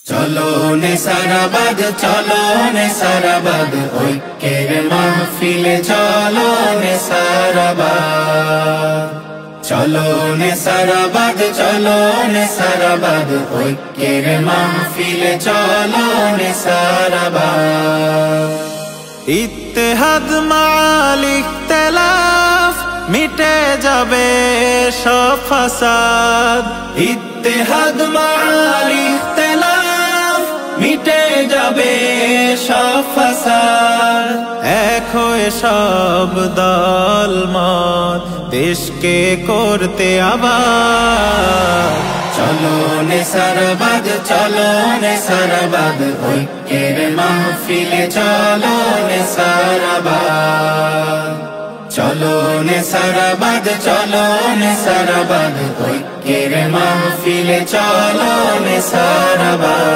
চলো নে সারাবাদ, চলো নে সারাবাদ, ঐক্যের মাহফিলে চলো নে সারাবাদ। চলো নে সারাবাদ, চলো নে সারাবাদ, ঐক্যের মাহফিলে চলো নে সারাবাদ। ইত্তেহাদ মাল ইখতিলাফ মিটে যাবে সব ফাসাদ। ইত্তেহাদ মাল ইখতিলাফ মিটে যাবে সব ফাসাদ। এক হয়ে সব দলমত দেশকে করতে আবাদ। চলো নে সারাবাদ, চলো নে সারাবাদ, ঐক্যের মাহফিলে চলো নে সারাবাদ। চলো নে সারাবাদ, চলো নে সারাবাদ, ঐক্যের মাহফিলে চলো নে সারাবাদ।